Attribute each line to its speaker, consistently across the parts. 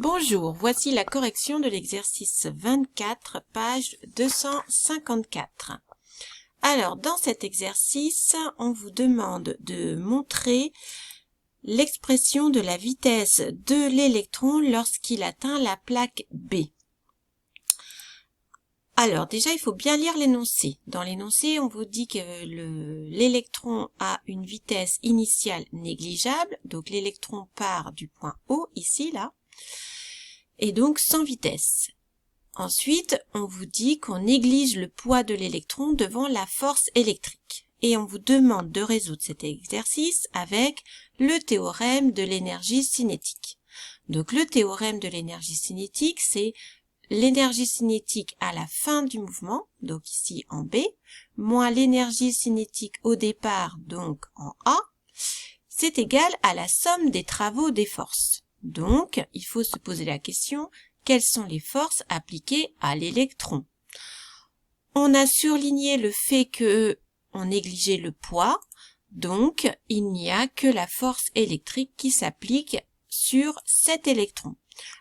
Speaker 1: Bonjour, voici la correction de l'exercice 24, page 254. Alors, dans cet exercice, on vous demande de montrer l'expression de la vitesse de l'électron lorsqu'il atteint la plaque B. Alors, déjà, il faut bien lire l'énoncé. Dans l'énoncé, on vous dit que l'électron a une vitesse initiale négligeable. Donc, l'électron part du point O, ici, là, et donc sans vitesse. Ensuite, on vous dit qu'on néglige le poids de l'électron devant la force électrique. Et on vous demande de résoudre cet exercice avec le théorème de l'énergie cinétique. Donc le théorème de l'énergie cinétique, c'est l'énergie cinétique à la fin du mouvement, donc ici en B, moins l'énergie cinétique au départ, donc en A, c'est égal à la somme des travaux des forces. Donc, il faut se poser la question, quelles sont les forces appliquées à l'électron? On a surligné le fait que on négligeait le poids, donc il n'y a que la force électrique qui s'applique sur cet électron.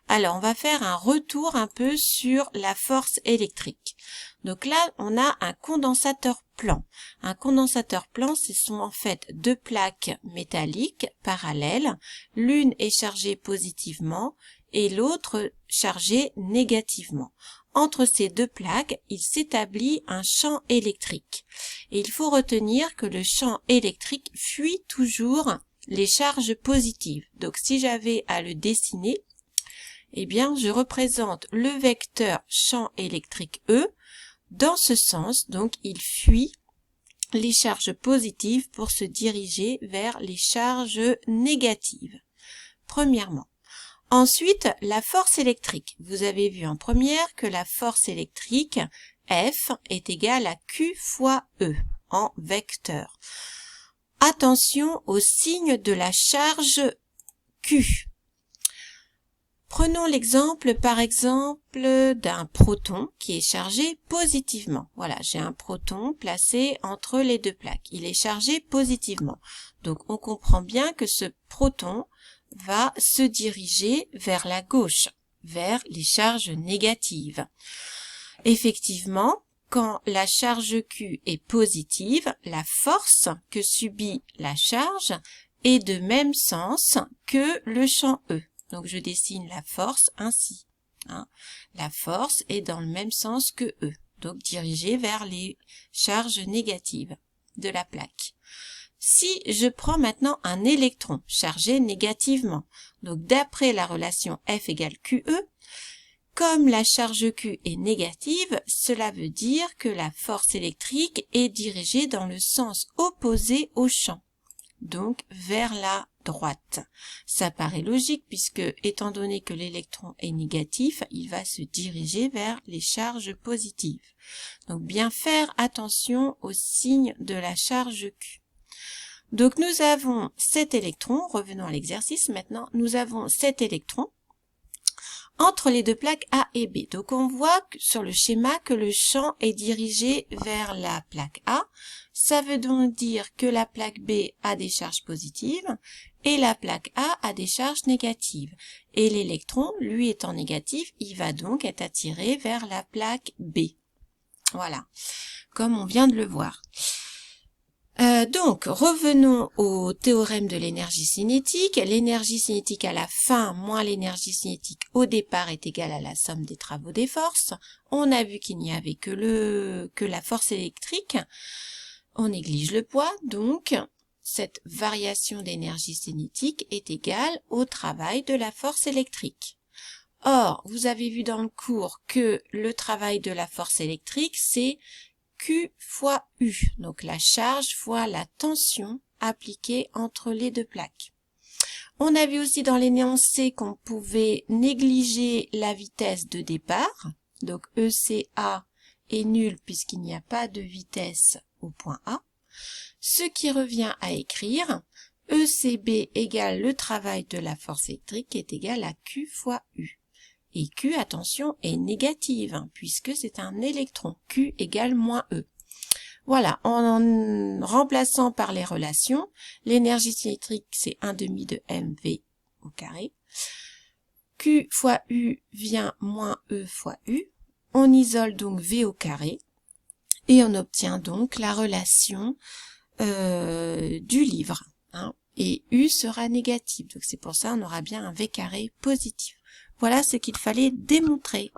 Speaker 1: Alors, on va faire un retour un peu sur la force électrique. Donc là, on a un condensateur plan. Un condensateur plan, ce sont en fait deux plaques métalliques parallèles. L'une est chargée positivement et l'autre chargée négativement. Entre ces deux plaques, il s'établit un champ électrique. Et il faut retenir que le champ électrique fuit toujours les charges positives. Donc si j'avais à le dessiner, eh bien, je représente le vecteur champ électrique E. Dans ce sens, donc, il fuit les charges positives pour se diriger vers les charges négatives. Premièrement. Ensuite, la force électrique. Vous avez vu en première que la force électrique, F, est égale à Q fois E, en vecteur. Attention au signe de la charge Q. Prenons l'exemple, par exemple, d'un proton qui est chargé positivement. Voilà, j'ai un proton placé entre les deux plaques. Il est chargé positivement. Donc, on comprend bien que ce proton va se diriger vers la gauche, vers les charges négatives. Effectivement, quand la charge Q est positive, la force que subit la charge est de même sens que le champ E. Donc, je dessine la force ainsi. La force est dans le même sens que E, donc dirigée vers les charges négatives de la plaque. Si je prends maintenant un électron chargé négativement, donc d'après la relation F égale QE, comme la charge Q est négative, cela veut dire que la force électrique est dirigée dans le sens opposé au champ, donc vers la droite. Ça paraît logique puisque, étant donné que l'électron est négatif, il va se diriger vers les charges positives. Donc bien faire attention au signe de la charge Q. Donc nous avons cet électron, revenons à l'exercice maintenant, nous avons cet électron entre les deux plaques A et B. Donc on voit sur le schéma que le champ est dirigé vers la plaque A. Ça veut donc dire que la plaque B a des charges positives et la plaque A a des charges négatives. Et l'électron, lui étant négatif, il va donc être attiré vers la plaque B. Voilà, comme on vient de le voir. Donc, revenons au théorème de l'énergie cinétique. L'énergie cinétique à la fin moins l'énergie cinétique au départ est égale à la somme des travaux des forces. On a vu qu'il n'y avait que la force électrique. On néglige le poids, donc cette variation d'énergie cinétique est égale au travail de la force électrique. Or, vous avez vu dans le cours que le travail de la force électrique, c'est Q fois U, donc la charge fois la tension appliquée entre les deux plaques. On a vu aussi dans l'énoncé qu'on pouvait négliger la vitesse de départ, donc ECA est nul puisqu'il n'y a pas de vitesse au point A, ce qui revient à écrire ECB égale le travail de la force électrique est égal à Q fois U. Et Q, attention, est négative, puisque c'est un électron. Q égale moins E. Voilà, en remplaçant par les relations, l'énergie cinétique, c'est 1/2 de mV au carré. Q fois U vient moins E fois U. On isole donc V au carré et on obtient donc la relation du livre. Hein, et U sera négatif. Donc c'est pour ça qu'on aura bien un V carré positif. Voilà ce qu'il fallait démontrer.